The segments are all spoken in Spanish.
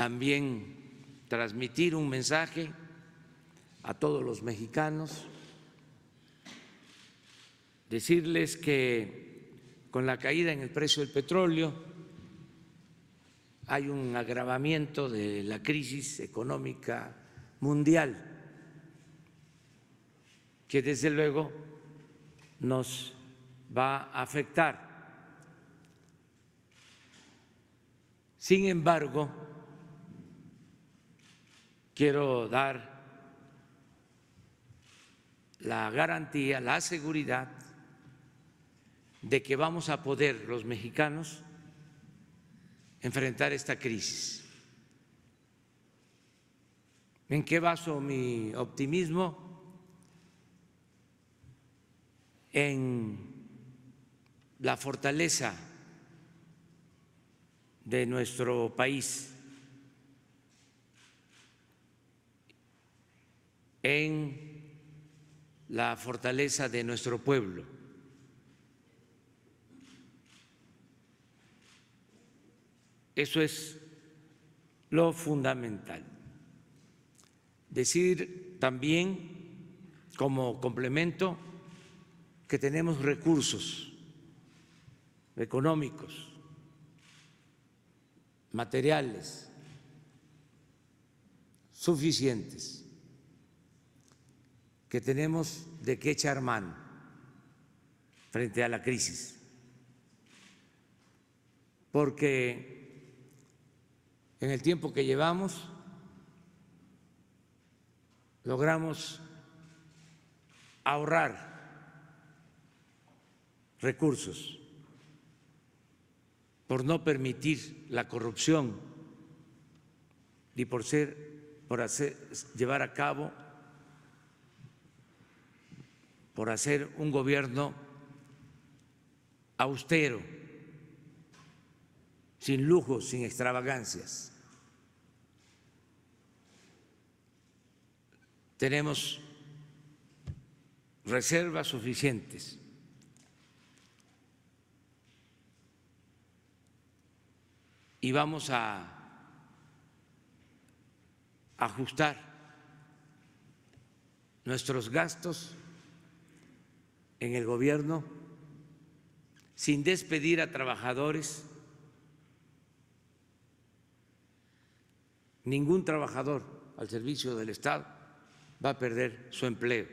también transmitir un mensaje a todos los mexicanos, decirles que con la caída en el precio del petróleo hay un agravamiento de la crisis económica mundial que desde luego nos va a afectar. Sin embargo, quiero dar la garantía, la seguridad de que vamos a poder los mexicanos enfrentar esta crisis. ¿En qué baso mi optimismo? En la fortaleza de nuestro país, en la fortaleza de nuestro pueblo. Eso es lo fundamental. Decir también, como complemento, que tenemos recursos económicos, materiales suficientes, que tenemos de qué echar mano frente a la crisis, porque en el tiempo que llevamos logramos ahorrar recursos por no permitir la corrupción y por llevar a cabo, por hacer un gobierno austero, sin lujos, sin extravagancias. Tenemos reservas suficientes y vamos a ajustar nuestros gastos en el gobierno sin despedir a trabajadores. Ningún trabajador al servicio del Estado va a perder su empleo.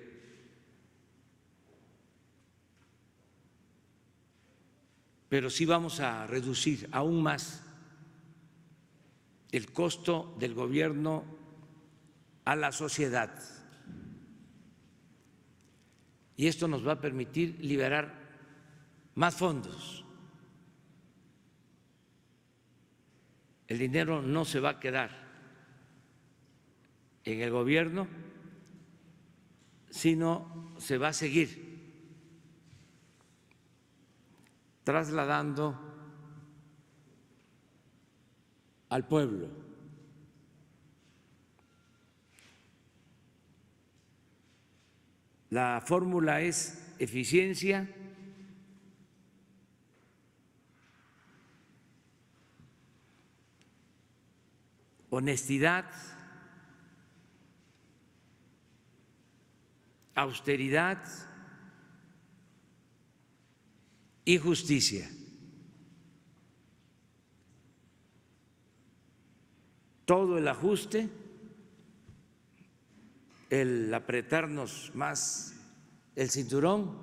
Pero sí vamos a reducir aún más el costo del gobierno a la sociedad. Y esto nos va a permitir liberar más fondos. El dinero no se va a quedar en el gobierno, sino se va a seguir trasladando al pueblo. La fórmula es eficiencia, honestidad, austeridad y justicia. Todo el ajuste, el apretarnos más el cinturón,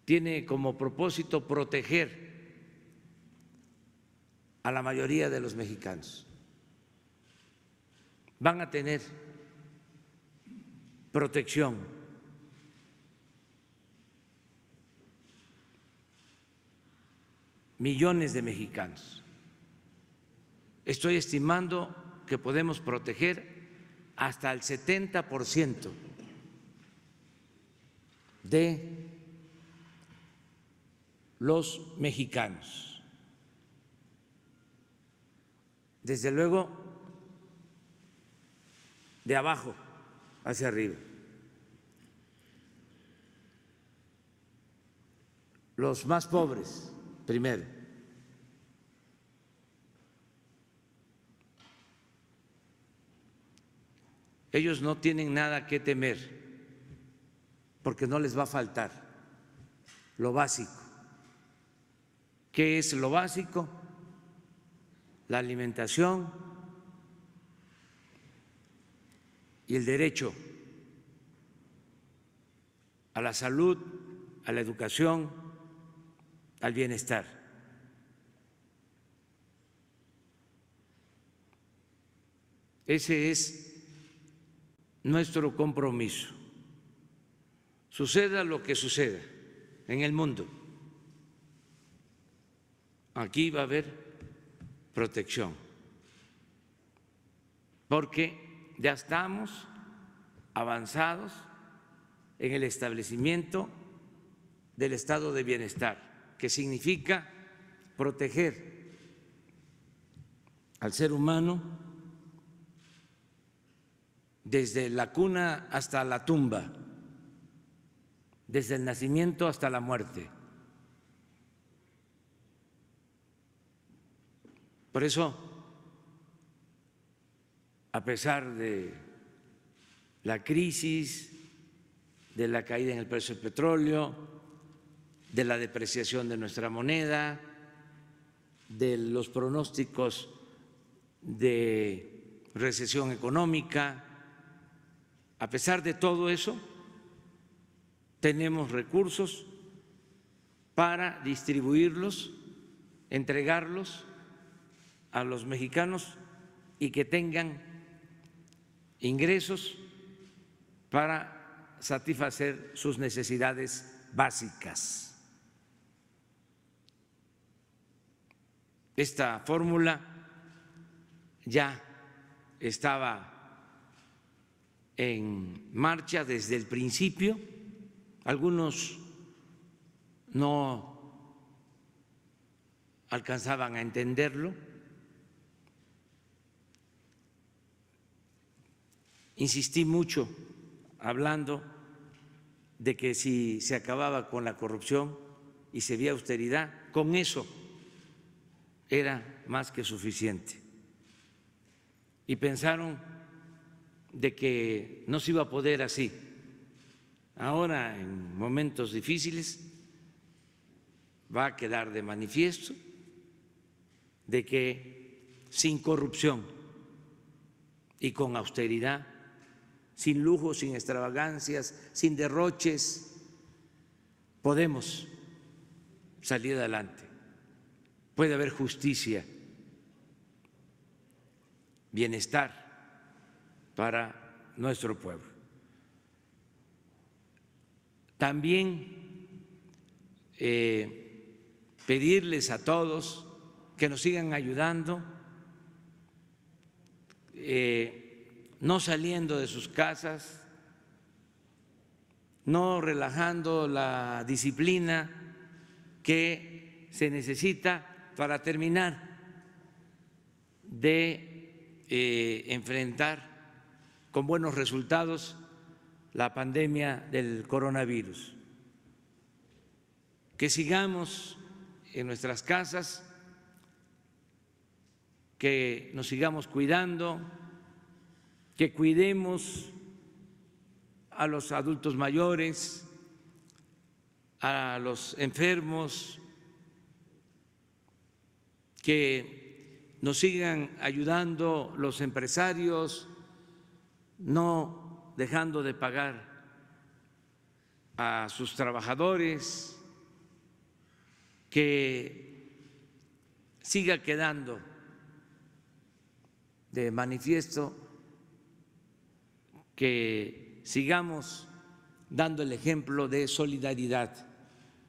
tiene como propósito proteger a la mayoría de los mexicanos. Van a tener protección. Millones de mexicanos. Estoy estimando que podemos proteger hasta el 70% de los mexicanos. Desde luego, de abajo hacia arriba. Los más pobres primero. ellos no tienen nada que temer porque no les va a faltar lo básico. ¿Qué es lo básico? La alimentación y el derecho a la salud, a la educación, al bienestar. Ese es nuestro compromiso. Suceda lo que suceda en el mundo, aquí va a haber protección, porque ya estamos avanzados en el establecimiento del estado de bienestar, que significa proteger al ser humano desde la cuna hasta la tumba, desde el nacimiento hasta la muerte. Por eso, a pesar de la crisis, de la caída en el precio del petróleo, de la depreciación de nuestra moneda, de los pronósticos de recesión económica, a pesar de todo eso, tenemos recursos para distribuirlos, entregarlos a los mexicanos y que tengan ingresos para satisfacer sus necesidades básicas. Esta fórmula ya estaba en marcha desde el principio. Algunos no alcanzaban a entenderlo. Insistí mucho hablando de que si se acababa con la corrupción y se veía austeridad, con eso era más que suficiente. Y pensaron de que no se iba a poder así. Ahora, en momentos difíciles, va a quedar de manifiesto de que sin corrupción y con austeridad, sin lujos, sin extravagancias, sin derroches, podemos salir adelante. Puede haber justicia, bienestar para nuestro pueblo. También pedirles a todos que nos sigan ayudando, no saliendo de sus casas, no relajando la disciplina que se necesita para terminar de enfrentar con buenos resultados la pandemia del coronavirus. Que sigamos en nuestras casas, que nos sigamos cuidando, que cuidemos a los adultos mayores, a los enfermos, que nos sigan ayudando los empresarios, no dejando de pagar a sus trabajadores, que siga quedando de manifiesto que sigamos dando el ejemplo de solidaridad,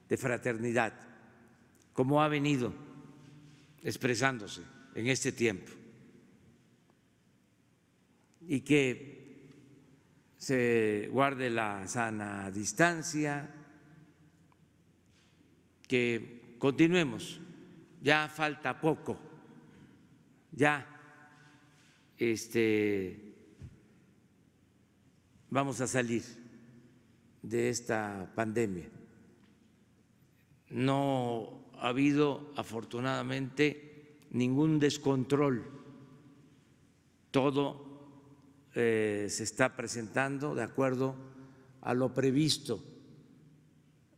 de fraternidad, como ha venido expresándose en este tiempo, y que se guarde la sana distancia, que continuemos, ya falta poco, ya vamos a salir de esta pandemia. No ha habido, afortunadamente, ningún descontrol. Todo se está presentando de acuerdo a lo previsto,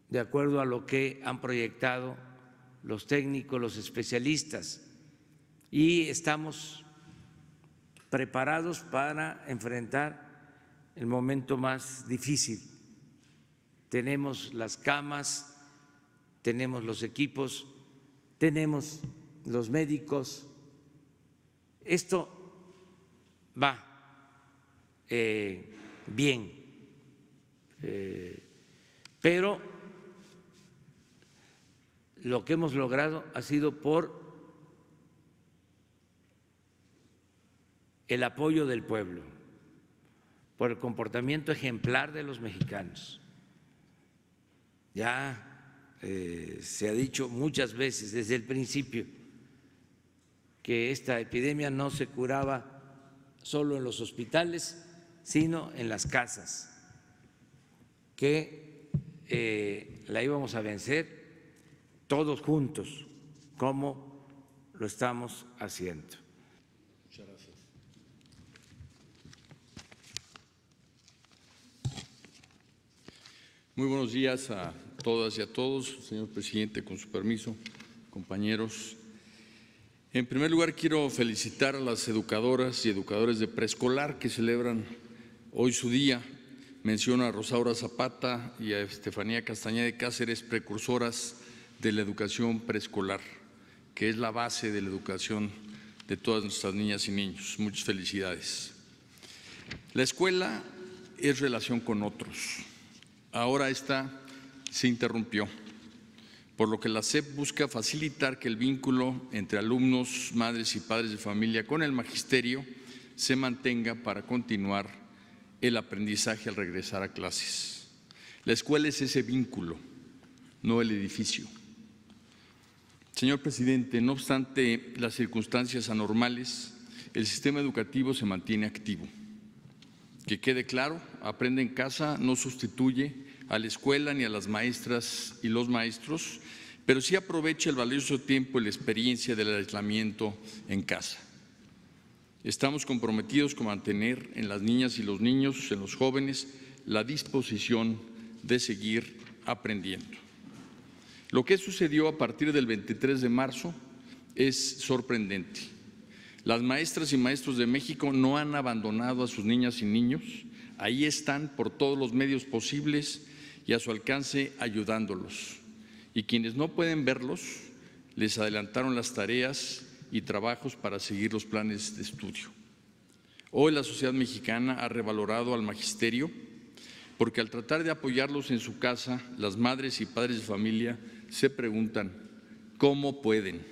de acuerdo a lo que han proyectado los técnicos, los especialistas, y estamos preparados para enfrentar el momento más difícil. Tenemos las camas, tenemos los equipos, tenemos los médicos. Esto va bien, pero lo que hemos logrado ha sido por el apoyo del pueblo, por el comportamiento ejemplar de los mexicanos. Ya se ha dicho muchas veces desde el principio que esta epidemia no se curaba solo en los hospitales, sino en las casas, que la íbamos a vencer todos juntos, como lo estamos haciendo. Muchas gracias. Muy buenos días a todas y a todos, señor presidente, con su permiso, compañeros. En primer lugar, quiero felicitar a las educadoras y educadores de preescolar que celebran hoy su día. Menciono a Rosaura Zapata y a Estefanía Castañeda de Cáceres, precursoras de la educación preescolar, que es la base de la educación de todas nuestras niñas y niños. Muchas felicidades. La escuela es relación con otros. Ahora esta se interrumpió, por lo que la SEP busca facilitar que el vínculo entre alumnos, madres y padres de familia con el magisterio se mantenga para continuar el aprendizaje al regresar a clases. La escuela es ese vínculo, no el edificio. Señor presidente, no obstante las circunstancias anormales, el sistema educativo se mantiene activo. Que quede claro, Aprende en Casa no sustituye a la escuela ni a las maestras y los maestros, pero sí aprovecha el valioso tiempo y la experiencia del aislamiento en casa. Estamos comprometidos con mantener en las niñas y los niños, en los jóvenes, la disposición de seguir aprendiendo. Lo que sucedió a partir del 23 de marzo es sorprendente. Las maestras y maestros de México no han abandonado a sus niñas y niños, ahí están por todos los medios posibles y a su alcance ayudándolos. Y quienes no pueden verlos, les adelantaron las tareas y trabajos para seguir los planes de estudio. Hoy la sociedad mexicana ha revalorado al magisterio porque al tratar de apoyarlos en su casa, las madres y padres de familia se preguntan cómo pueden,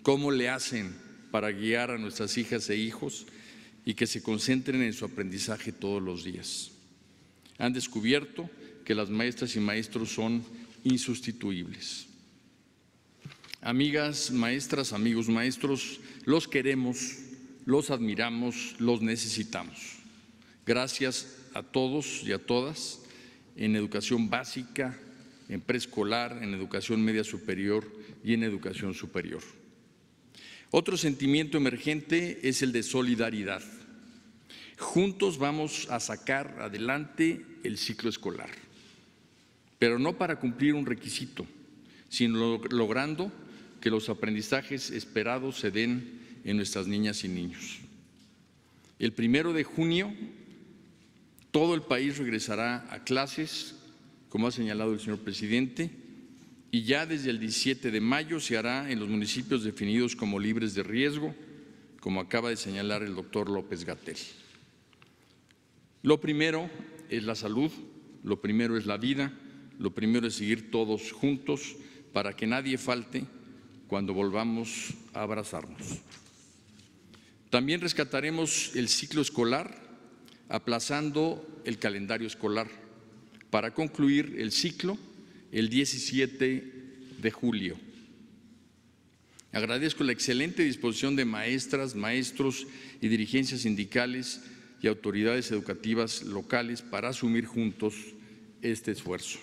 cómo le hacen para guiar a nuestras hijas e hijos y que se concentren en su aprendizaje todos los días. Han descubierto que las maestras y maestros son insustituibles. Amigas maestras, amigos maestros, los queremos, los admiramos, los necesitamos. Gracias a todos y a todas en educación básica, en preescolar, en educación media superior y en educación superior. Otro sentimiento emergente es el de solidaridad. Juntos vamos a sacar adelante el ciclo escolar, pero no para cumplir un requisito, sino logrando que los aprendizajes esperados se den en nuestras niñas y niños. El 1 de junio, todo el país regresará a clases, como ha señalado el señor presidente, y ya desde el 17 de mayo se hará en los municipios definidos como libres de riesgo, como acaba de señalar el doctor López-Gatell. Lo primero es la salud, lo primero es la vida, lo primero es seguir todos juntos para que nadie falte cuando volvamos a abrazarnos. También rescataremos el ciclo escolar, aplazando el calendario escolar para concluir el ciclo el 17 de julio. Agradezco la excelente disposición de maestras, maestros y dirigencias sindicales y autoridades educativas locales para asumir juntos este esfuerzo.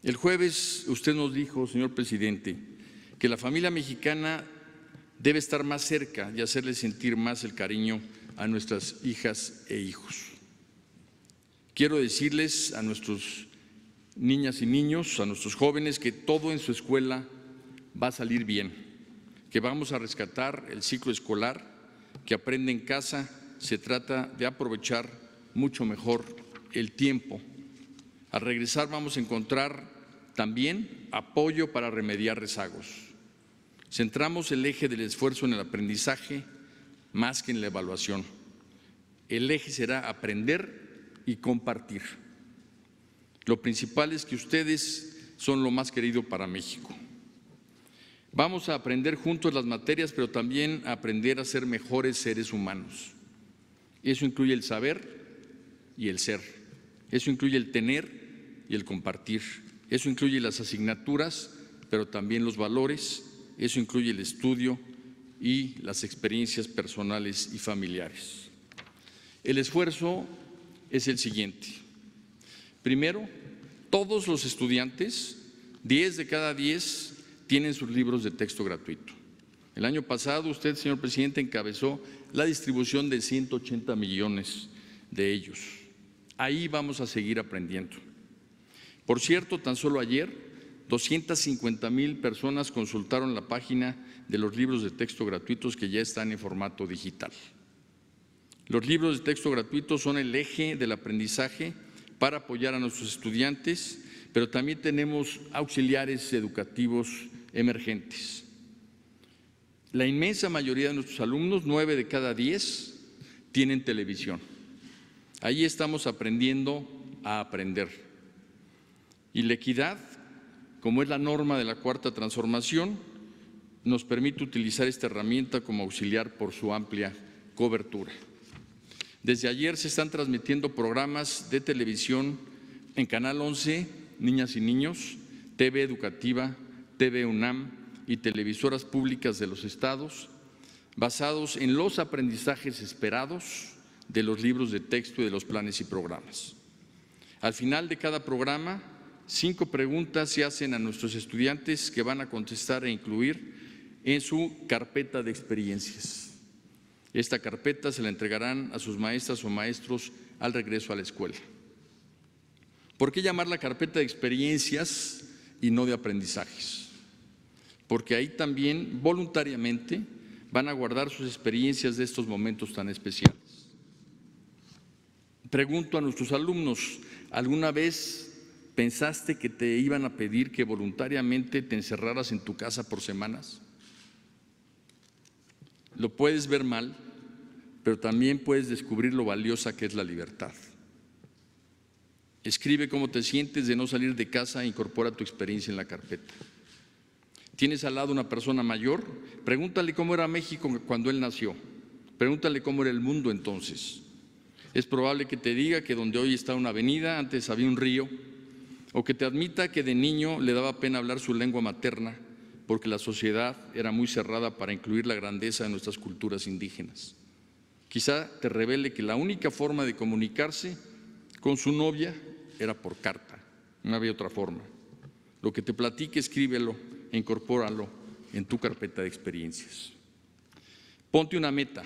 El jueves usted nos dijo, señor presidente, que la familia mexicana debe estar más cerca y hacerle sentir más el cariño a nuestras hijas e hijos. Quiero decirles a nuestros niñas y niños, a nuestros jóvenes, que todo en su escuela va a salir bien, que vamos a rescatar el ciclo escolar, que aprende en casa. Se trata de aprovechar mucho mejor el tiempo. Al regresar vamos a encontrar también apoyo para remediar rezagos. Centramos el eje del esfuerzo en el aprendizaje más que en la evaluación. El eje será aprender y compartir. Lo principal es que ustedes son lo más querido para México. Vamos a aprender juntos las materias, pero también a aprender a ser mejores seres humanos. Eso incluye el saber y el ser. Eso incluye el tener y el compartir. Eso incluye las asignaturas, pero también los valores. Eso incluye el estudio y las experiencias personales y familiares. El esfuerzo es el siguiente. Primero, todos los estudiantes, 10 de cada 10, tienen sus libros de texto gratuito. El año pasado usted, señor presidente, encabezó la distribución de 180 millones de ellos. Ahí vamos a seguir aprendiendo. Por cierto, tan solo ayer, 250,000 personas consultaron la página de los libros de texto gratuitos que ya están en formato digital. Los libros de texto gratuitos son el eje del aprendizaje para apoyar a nuestros estudiantes, pero también tenemos auxiliares educativos emergentes. La inmensa mayoría de nuestros alumnos, 9 de cada 10, tienen televisión. Ahí estamos aprendiendo a aprender. Y la equidad, como es la norma de la Cuarta Transformación, nos permite utilizar esta herramienta como auxiliar por su amplia cobertura. Desde ayer se están transmitiendo programas de televisión en Canal 11, Niñas y Niños, TV Educativa, TV UNAM y televisoras públicas de los estados, basados en los aprendizajes esperados de los libros de texto y de los planes y programas. Al final de cada programa, 5 preguntas se hacen a nuestros estudiantes que van a contestar e incluir en su carpeta de experiencias. Esta carpeta se la entregarán a sus maestras o maestros al regreso a la escuela. ¿Por qué llamarla carpeta de experiencias y no de aprendizajes? Porque ahí también voluntariamente van a guardar sus experiencias de estos momentos tan especiales. Pregunto a nuestros alumnos, ¿alguna vez pensaste que te iban a pedir que voluntariamente te encerraras en tu casa por semanas? Lo puedes ver mal, pero también puedes descubrir lo valiosa que es la libertad. Escribe cómo te sientes de no salir de casa e incorpora tu experiencia en la carpeta. ¿Tienes al lado una persona mayor? Pregúntale cómo era México cuando él nació. Pregúntale cómo era el mundo entonces. Es probable que te diga que donde hoy está una avenida, antes había un río, o que te admita que de niño le daba pena hablar su lengua materna porque la sociedad era muy cerrada para incluir la grandeza de nuestras culturas indígenas. Quizá te revele que la única forma de comunicarse con su novia era por carta, no había otra forma. Lo que te platique, escríbelo e incorpóralo en tu carpeta de experiencias. Ponte una meta,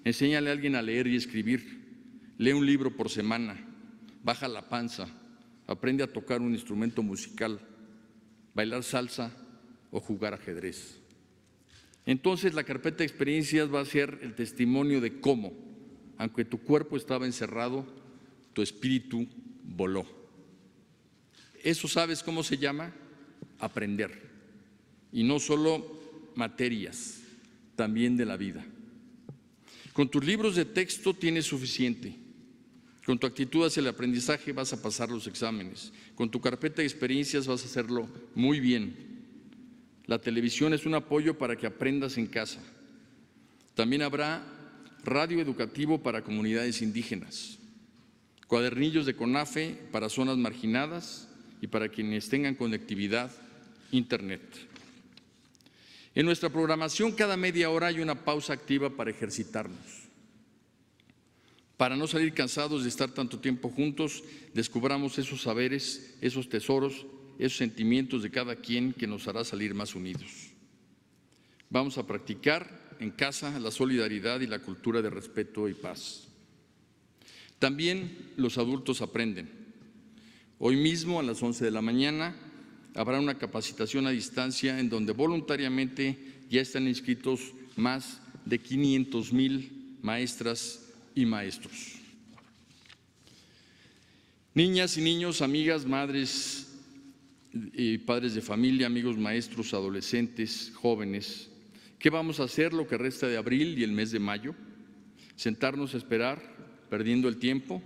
enséñale a alguien a leer y escribir, lee un libro por semana, baja la panza, aprende a tocar un instrumento musical, bailar salsa o jugar ajedrez. Entonces la carpeta de experiencias va a ser el testimonio de cómo, aunque tu cuerpo estaba encerrado, tu espíritu voló. ¿Eso sabes cómo se llama? Aprender. Y no solo materias, también de la vida. Con tus libros de texto tienes suficiente. Con tu actitud hacia el aprendizaje vas a pasar los exámenes. Con tu carpeta de experiencias vas a hacerlo muy bien. La televisión es un apoyo para que aprendas en casa. También habrá radio educativo para comunidades indígenas, cuadernillos de CONAFE para zonas marginadas y para quienes tengan conectividad Internet. En nuestra programación cada media hora hay una pausa activa para ejercitarnos. Para no salir cansados de estar tanto tiempo juntos, descubramos esos saberes, esos tesoros, esos sentimientos de cada quien que nos hará salir más unidos. Vamos a practicar en casa la solidaridad y la cultura de respeto y paz. También los adultos aprenden. Hoy mismo a las 11 de la mañana habrá una capacitación a distancia en donde voluntariamente ya están inscritos más de 500,000 maestras y maestros. Niñas y niños, amigas, madres y padres de familia, amigos, maestros, adolescentes, jóvenes, ¿qué vamos a hacer lo que resta de abril y el mes de mayo? ¿Sentarnos a esperar, perdiendo el tiempo?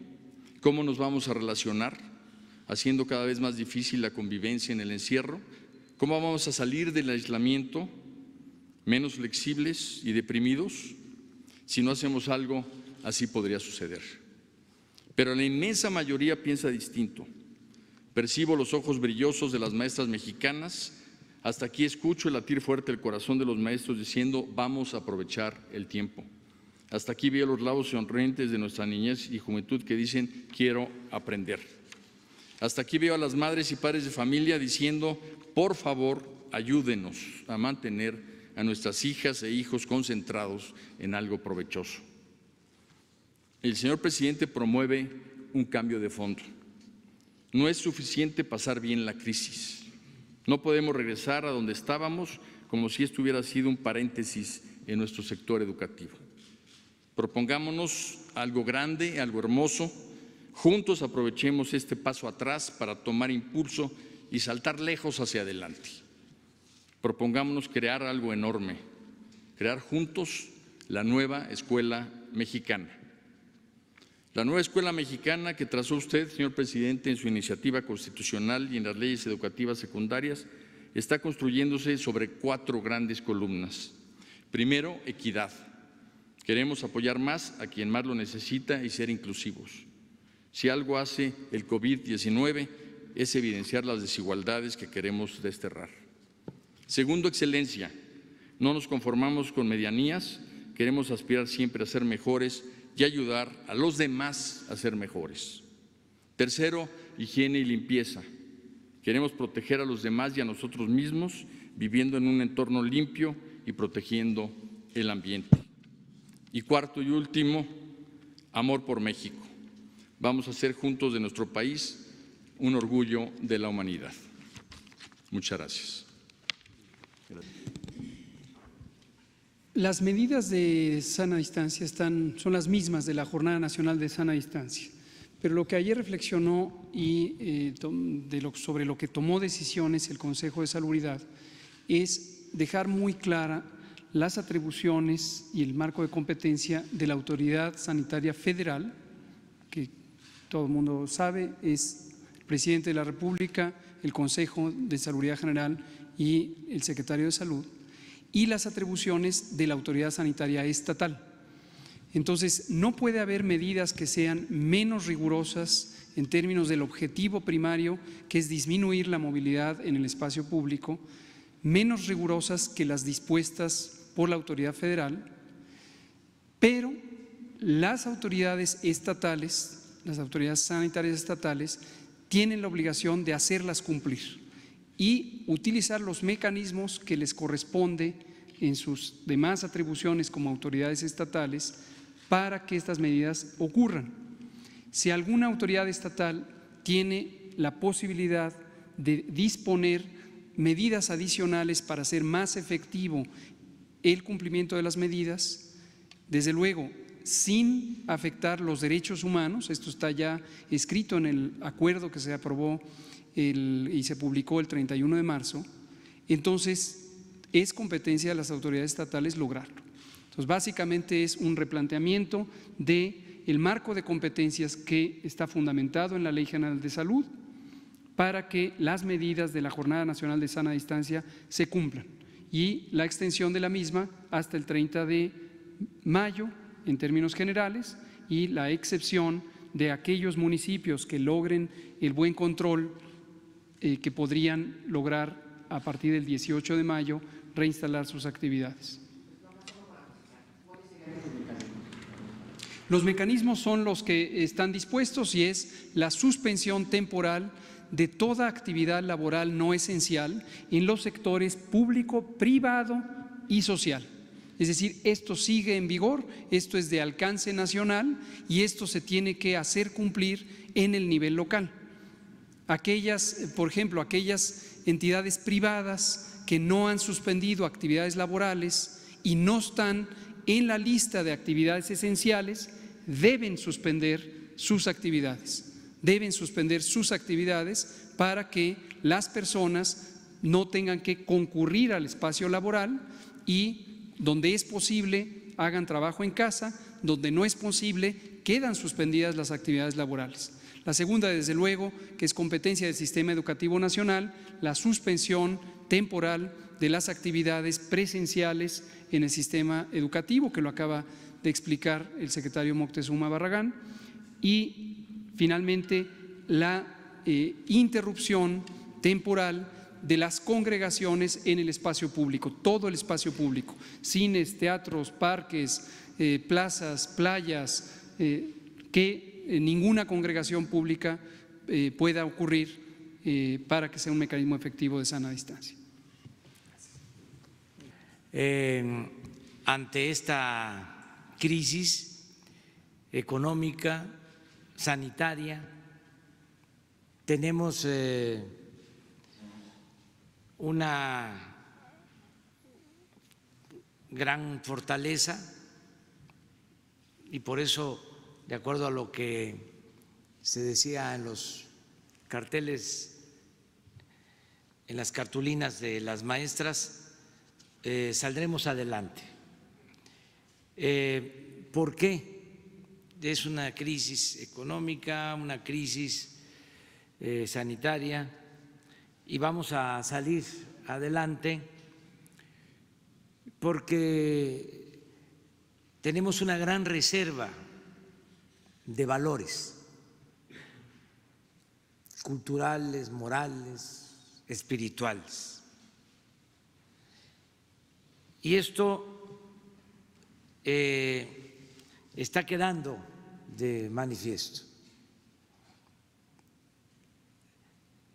¿Cómo nos vamos a relacionar, haciendo cada vez más difícil la convivencia en el encierro? ¿Cómo vamos a salir del aislamiento menos flexibles y deprimidos? Si no hacemos algo, así podría suceder. Pero la inmensa mayoría piensa distinto. Percibo los ojos brillosos de las maestras mexicanas. Hasta aquí escucho el latir fuerte del corazón de los maestros diciendo: vamos a aprovechar el tiempo. Hasta aquí veo los labios sonrientes de nuestra niñez y juventud que dicen: quiero aprender. Hasta aquí veo a las madres y padres de familia diciendo: por favor, ayúdenos a mantener a nuestras hijas e hijos concentrados en algo provechoso. El señor presidente promueve un cambio de fondo. No es suficiente pasar bien la crisis. No podemos regresar a donde estábamos como si esto hubiera sido un paréntesis en nuestro sector educativo. Propongámonos algo grande, algo hermoso. Juntos aprovechemos este paso atrás para tomar impulso y saltar lejos hacia adelante. Propongámonos crear algo enorme, crear juntos la nueva escuela mexicana. La nueva escuela mexicana que trazó usted, señor presidente, en su iniciativa constitucional y en las leyes educativas secundarias, está construyéndose sobre 4 grandes columnas. Primero, equidad. Queremos apoyar más a quien más lo necesita y ser inclusivos. Si algo hace el COVID-19 es evidenciar las desigualdades que queremos desterrar. Segundo, excelencia. No nos conformamos con medianías, queremos aspirar siempre a ser mejores y ayudar a los demás a ser mejores. Tercero, higiene y limpieza. Queremos proteger a los demás y a nosotros mismos, viviendo en un entorno limpio y protegiendo el ambiente. Y cuarto y último, amor por México. Vamos a hacer juntos de nuestro país un orgullo de la humanidad. Muchas gracias. Las medidas de sana distancia son las mismas de la Jornada Nacional de Sana Distancia, pero lo que ayer reflexionó y sobre lo que tomó decisiones el Consejo de Salubridad es dejar muy clara las atribuciones y el marco de competencia de la Autoridad Sanitaria Federal, que todo el mundo sabe es el Presidente de la República, el Consejo de Salubridad General y el Secretario de Salud, y las atribuciones de la Autoridad Sanitaria Estatal. Entonces, no puede haber medidas que sean menos rigurosas en términos del objetivo primario, que es disminuir la movilidad en el espacio público, menos rigurosas que las dispuestas por la autoridad federal, pero las autoridades estatales, las autoridades sanitarias estatales, tienen la obligación de hacerlas cumplir y utilizar los mecanismos que les corresponde en sus demás atribuciones como autoridades estatales para que estas medidas ocurran. Si alguna autoridad estatal tiene la posibilidad de disponer medidas adicionales para hacer más efectivo el cumplimiento de las medidas, desde luego sin afectar los derechos humanos, esto está ya escrito en el acuerdo que se aprobó y se publicó el 31 de marzo, entonces es competencia de las autoridades estatales lograrlo. Entonces, básicamente es un replanteamiento del marco de competencias que está fundamentado en la Ley General de Salud para que las medidas de la Jornada Nacional de Sana Distancia se cumplan y la extensión de la misma hasta el 30 de mayo en términos generales y la excepción de aquellos municipios que logren el buen control que podrían lograr a partir del 18 de mayo reinstalar sus actividades. Los mecanismos son los que están dispuestos y es la suspensión temporal de toda actividad laboral no esencial en los sectores público, privado y social. Es decir, esto sigue en vigor, esto es de alcance nacional y esto se tiene que hacer cumplir en el nivel local. Por ejemplo, aquellas entidades privadas que no han suspendido actividades laborales y no están en la lista de actividades esenciales, deben suspender sus actividades. Deben suspender sus actividades para que las personas no tengan que concurrir al espacio laboral y donde es posible hagan trabajo en casa, donde no es posible quedan suspendidas las actividades laborales. La segunda, desde luego, que es competencia del Sistema Educativo Nacional, la suspensión temporal de las actividades presenciales en el sistema educativo, que lo acaba de explicar el secretario Moctezuma Barragán, y finalmente la interrupción temporal de las congregaciones en el espacio público, todo el espacio público, cines, teatros, parques, plazas, playas, que ninguna congregación pública pueda ocurrir para que sea un mecanismo efectivo de sana distancia. Ante esta crisis económica, sanitaria, tenemos una gran fortaleza y por eso, de acuerdo a lo que se decía en los carteles, en las cartulinas de las maestras, saldremos adelante. ¿Por qué? Es una crisis económica, una crisis sanitaria y vamos a salir adelante porque tenemos una gran reserva de valores culturales, morales, espirituales. Y esto está quedando de manifiesto.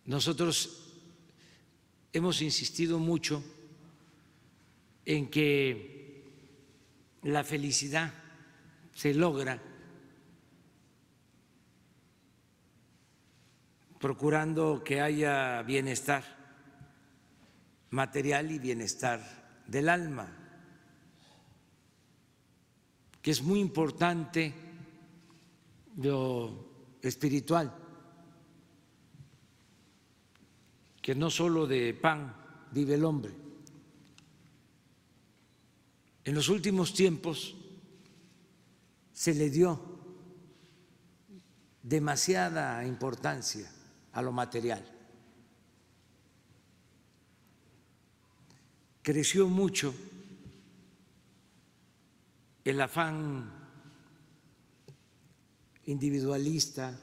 Nosotros hemos insistido mucho en que la felicidad se logra procurando que haya bienestar material y bienestar del alma, que es muy importante lo espiritual, que no solo de pan vive el hombre. En los últimos tiempos se le dio demasiada importancia a lo material. Creció mucho el afán individualista,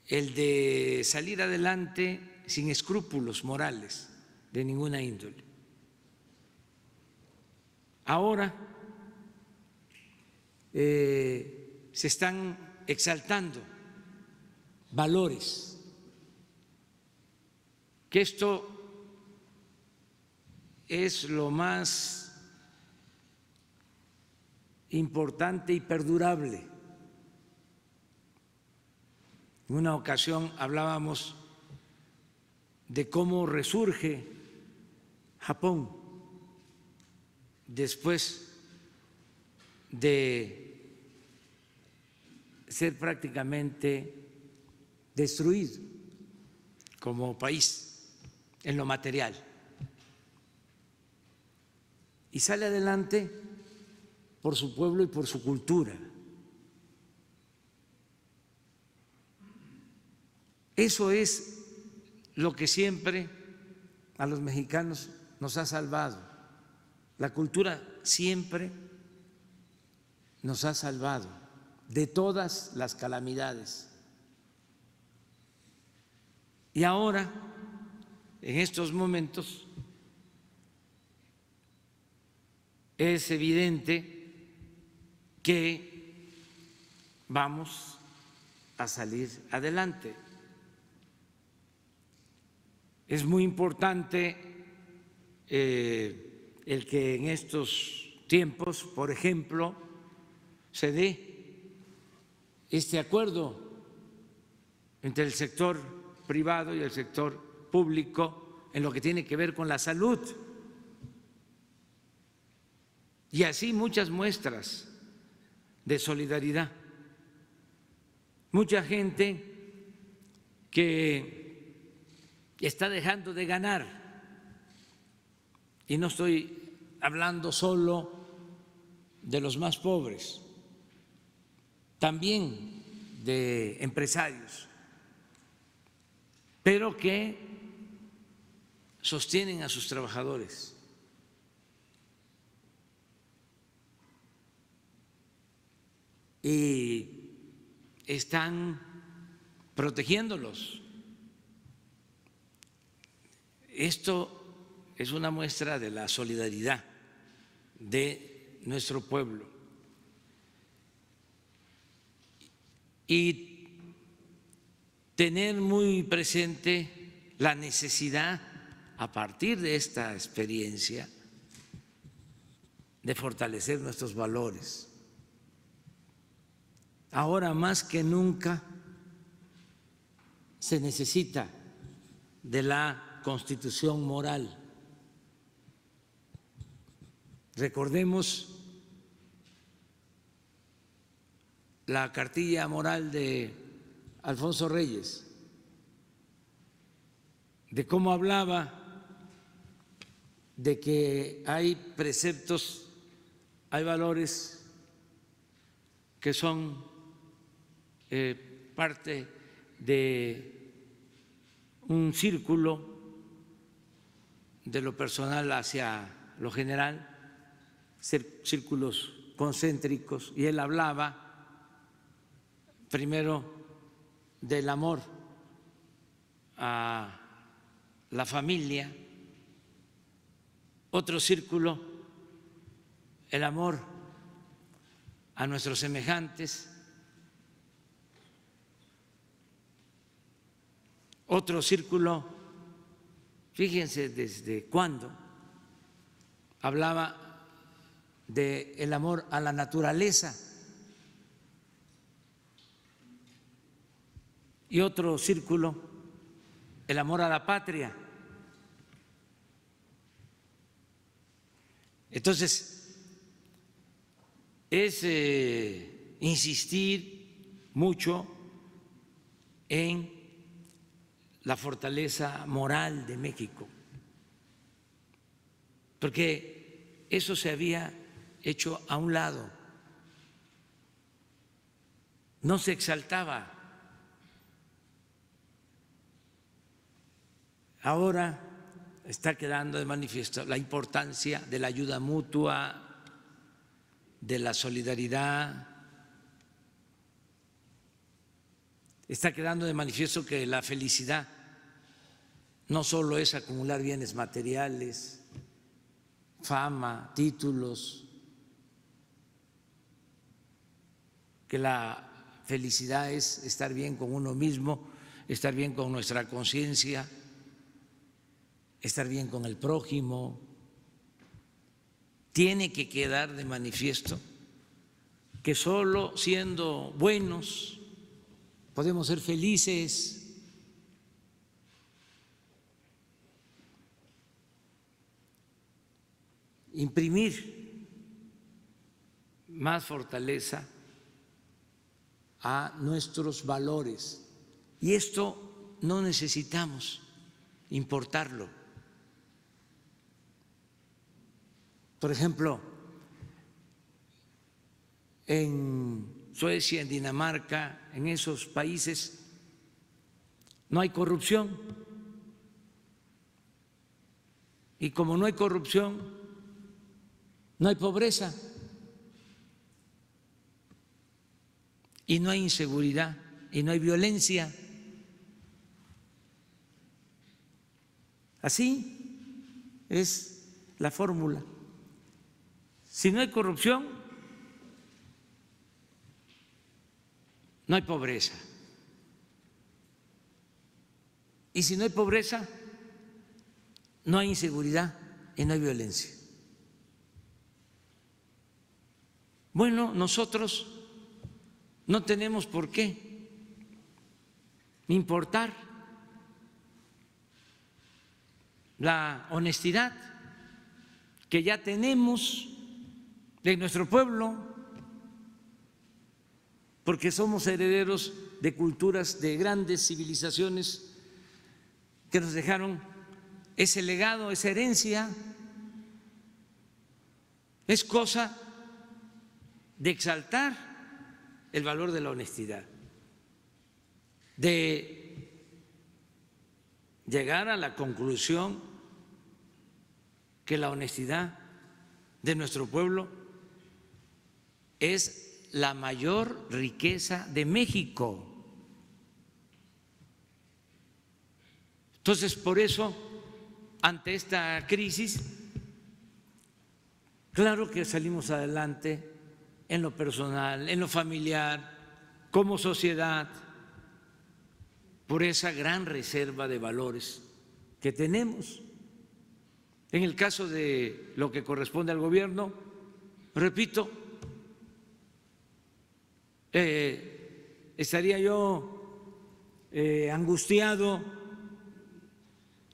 el de salir adelante sin escrúpulos morales de ninguna índole. Ahora se están exaltando valores, que esto es lo más importante y perdurable. En una ocasión hablábamos de cómo resurge Japón después de ser prácticamente destruido como país en lo material. Y sale adelante por su pueblo y por su cultura. Eso es lo que siempre a los mexicanos nos ha salvado. La cultura siempre nos ha salvado de todas las calamidades. Y ahora, en estos momentos, es evidente que vamos a salir adelante. Es muy importante el que en estos tiempos, por ejemplo, se dé este acuerdo entre el sector privado y el sector público en lo que tiene que ver con la salud. Y así muchas muestras de solidaridad. Mucha gente que está dejando de ganar. Y no estoy hablando solo de los más pobres, también de empresarios, pero que sostienen a sus trabajadores. Y están protegiéndolos. Esto es una muestra de la solidaridad de nuestro pueblo. Y tener muy presente la necesidad, a partir de esta experiencia, de fortalecer nuestros valores. Ahora más que nunca se necesita de la constitución moral. Recordemos la cartilla moral de Alfonso Reyes, de cómo hablaba de que hay preceptos, hay valores que son parte de un círculo de lo personal hacia lo general, círculos concéntricos, y él hablaba primero del amor a la familia, otro círculo, el amor a nuestros semejantes, otro círculo, fíjense desde cuándo, hablaba del amor a la naturaleza, y otro círculo, el amor a la patria. Entonces, es insistir mucho en la fortaleza moral de México, porque eso se había hecho a un lado, no se exaltaba. Ahora está quedando de manifiesto la importancia de la ayuda mutua, de la solidaridad. Está quedando de manifiesto que la felicidad no solo es acumular bienes materiales, fama, títulos, que la felicidad es estar bien con uno mismo, estar bien con nuestra conciencia, estar bien con el prójimo. Tiene que quedar de manifiesto que solo siendo buenos podemos ser felices. Imprimir más fortaleza a nuestros valores. Y esto no necesitamos importarlo. Por ejemplo, en Suecia, en Dinamarca, en esos países no hay corrupción. Y como no hay corrupción, no hay pobreza y no hay inseguridad y no hay violencia. Así es la fórmula. Si no hay corrupción, no hay pobreza. Y si no hay pobreza, no hay inseguridad y no hay violencia. Bueno, nosotros no tenemos por qué importar la honestidad que ya tenemos en nuestro pueblo, porque somos herederos de culturas, de grandes civilizaciones que nos dejaron ese legado, esa herencia. Es cosa de exaltar el valor de la honestidad, de llegar a la conclusión que la honestidad de nuestro pueblo es la mayor riqueza de México. Entonces, por eso, ante esta crisis, claro que salimos adelante en lo personal, en lo familiar, como sociedad, por esa gran reserva de valores que tenemos. En el caso de lo que corresponde al gobierno, repito, estaría yo angustiado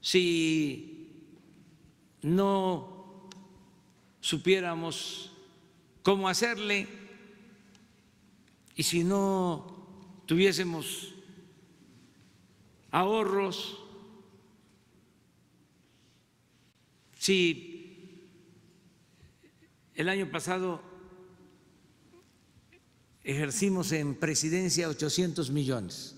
si no supiéramos cómo hacerle y si no tuviésemos ahorros, si el año pasado ejercimos en presidencia 800 millones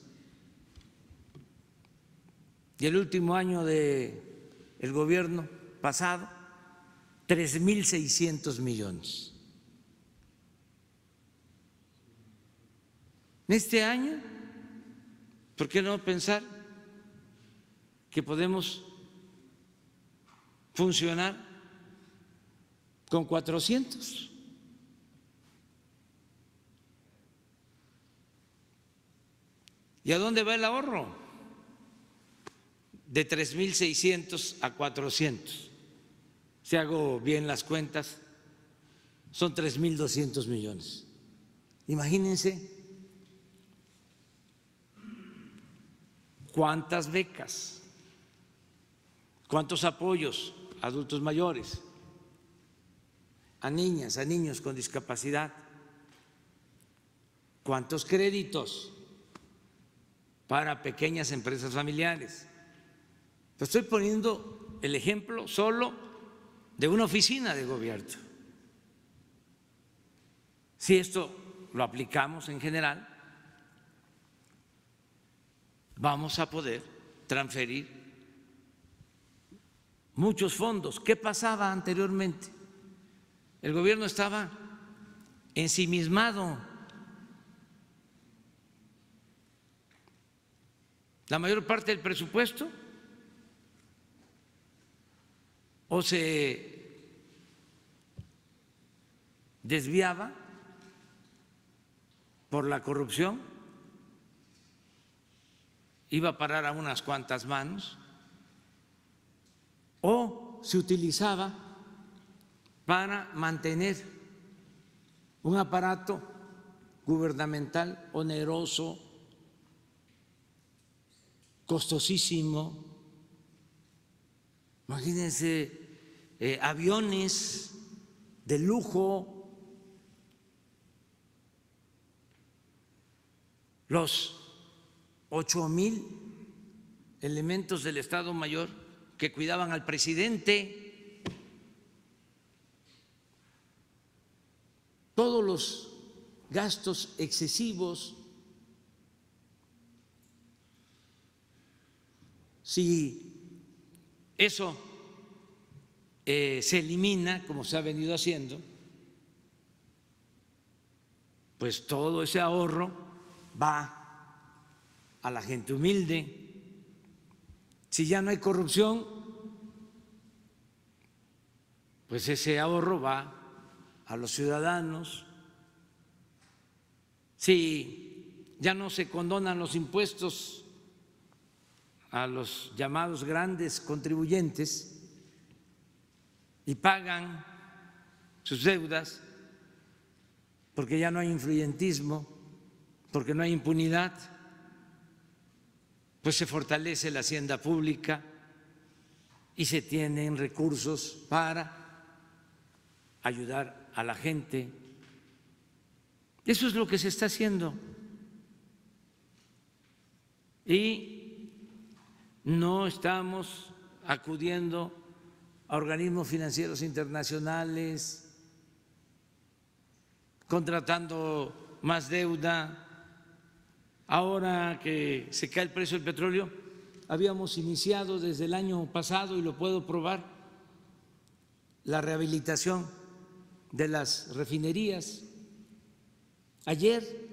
y el último año del gobierno pasado 3.600 millones. Este año, ¿por qué no pensar que podemos funcionar con 400? ¿Y a dónde va el ahorro? De 3.600 a 400. Si hago bien las cuentas, son 3.200 millones. Imagínense cuántas becas, cuántos apoyos a adultos mayores, a niñas, a niños con discapacidad, cuántos créditos para pequeñas empresas familiares. Estoy poniendo el ejemplo solo de una oficina de gobierno. Si esto lo aplicamos en general, vamos a poder transferir muchos fondos. ¿Qué pasaba anteriormente? El gobierno estaba ensimismado. La mayor parte del presupuesto o se desviaba por la corrupción, iba a parar a unas cuantas manos, o se utilizaba para mantener un aparato gubernamental oneroso, costosísimo. Imagínense aviones de lujo, los 8,000 elementos del Estado Mayor que cuidaban al presidente, todos los gastos excesivos. Si eso se elimina, como se ha venido haciendo, pues todo ese ahorro va a la gente humilde. Si ya no hay corrupción, pues ese ahorro va a los ciudadanos. Si ya no se condonan los impuestos a los llamados grandes contribuyentes, y pagan sus deudas porque ya no hay influyentismo, porque no hay impunidad, pues se fortalece la hacienda pública y se tienen recursos para ayudar a la gente. Eso es lo que se está haciendo. Y no estamos acudiendo a organismos financieros internacionales, contratando más deuda. Ahora que se cae el precio del petróleo, habíamos iniciado desde el año pasado, y lo puedo probar, la rehabilitación de las refinerías. Ayer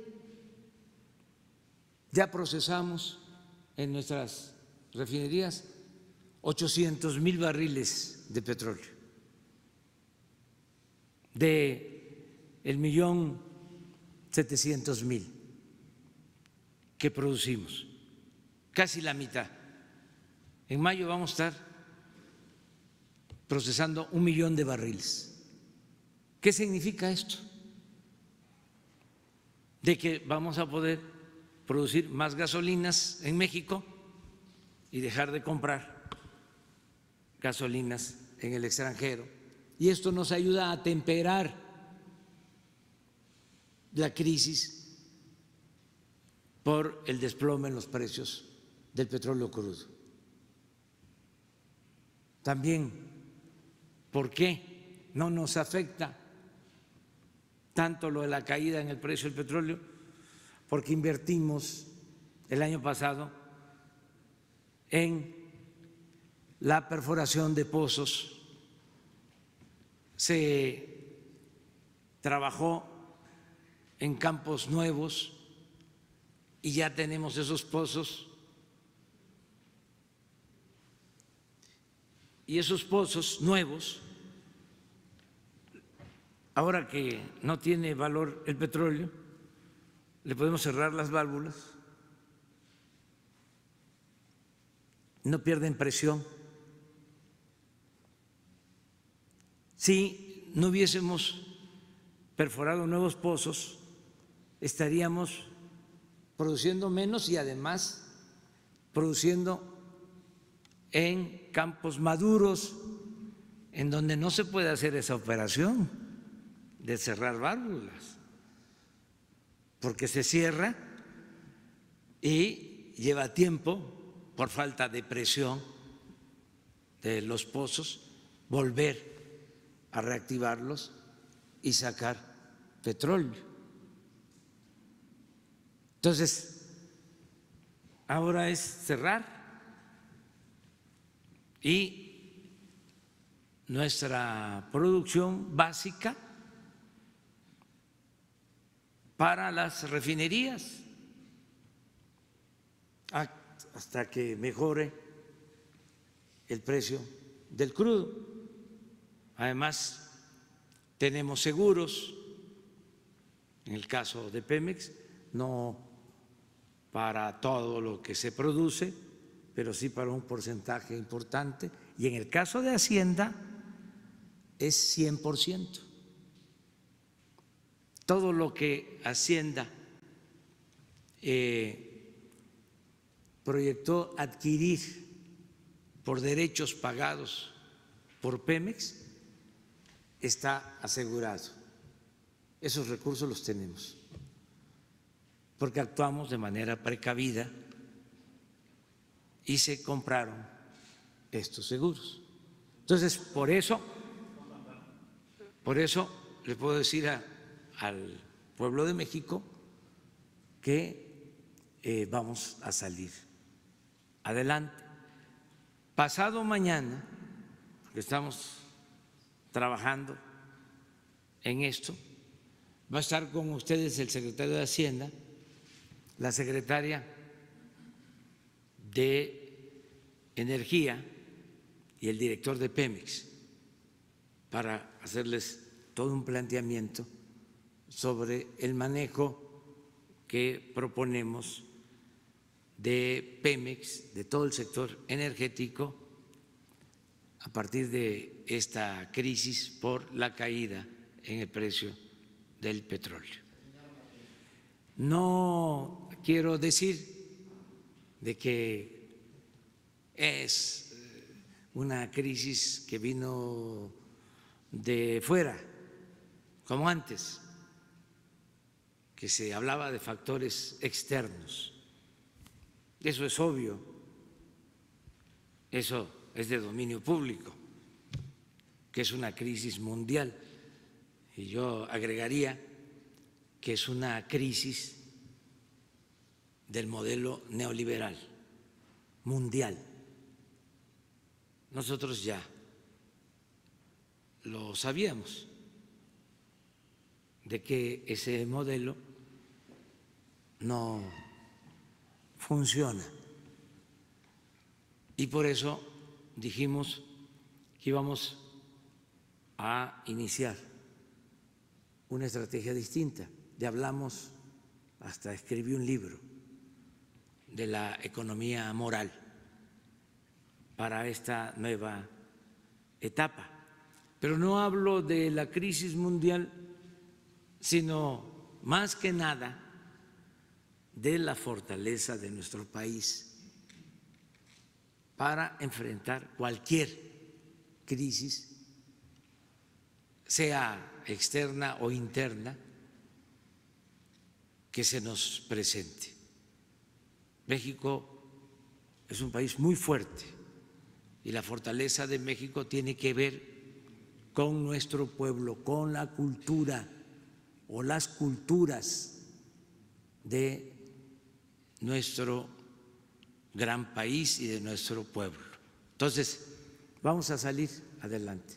ya procesamos en nuestras refinerías 800,000 barriles de petróleo, de el 1.700.000 que producimos, casi la mitad. En mayo vamos a estar procesando 1 millón de barriles. ¿Qué significa esto? De que vamos a poder producir más gasolinas en México y dejar de comprar gasolinas en el extranjero. Y esto nos ayuda a temperar la crisis por el desplome en los precios del petróleo crudo. También, ¿por qué no nos afecta tanto lo de la caída en el precio del petróleo? Porque invertimos el año pasado en la perforación de pozos, se trabajó en campos nuevos y ya tenemos esos pozos. Y esos pozos nuevos, ahora que no tiene valor el petróleo, le podemos cerrar las válvulas, no pierden presión. Si no hubiésemos perforado nuevos pozos, estaríamos produciendo menos y además produciendo en campos maduros en donde no se puede hacer esa operación de cerrar válvulas, porque se cierra y lleva tiempo, por falta de presión de los pozos, volver a reactivarlos y sacar petróleo. Entonces, ahora es cerrar y nuestra producción básica para las refinerías hasta que mejore el precio del crudo. Además, tenemos seguros, en el caso de Pemex, no para todo lo que se produce, pero sí para un porcentaje importante, y en el caso de Hacienda es 100%. Todo lo que Hacienda proyectó adquirir por derechos pagados por Pemex está asegurado. Esos recursos los tenemos, porque actuamos de manera precavida y se compraron estos seguros. Entonces, por eso le puedo decir al pueblo de México que vamos a salir adelante. Pasado mañana, porque estamos trabajando en esto, va a estar con ustedes el secretario de Hacienda, la secretaria de Energía y el director de Pemex, para hacerles todo un planteamiento sobre el manejo que proponemos de Pemex, de todo el sector energético, a partir del esta crisis por la caída en el precio del petróleo. No quiero decir de que es una crisis que vino de fuera, como antes, que se hablaba de factores externos. Eso es obvio, eso es de dominio público, que es una crisis mundial. Y yo agregaría que es una crisis del modelo neoliberal mundial. Nosotros ya lo sabíamos, de que ese modelo no funciona. Y por eso dijimos que íbamos a iniciar una estrategia distinta. Ya hablamos, hasta escribí un libro de la economía moral para esta nueva etapa. Pero no hablo de la crisis mundial, sino más que nada de la fortaleza de nuestro país para enfrentar cualquier crisis, sea externa o interna, que se nos presente. México es un país muy fuerte y la fortaleza de México tiene que ver con nuestro pueblo, con la cultura o las culturas de nuestro gran país y de nuestro pueblo. Entonces, vamos a salir adelante.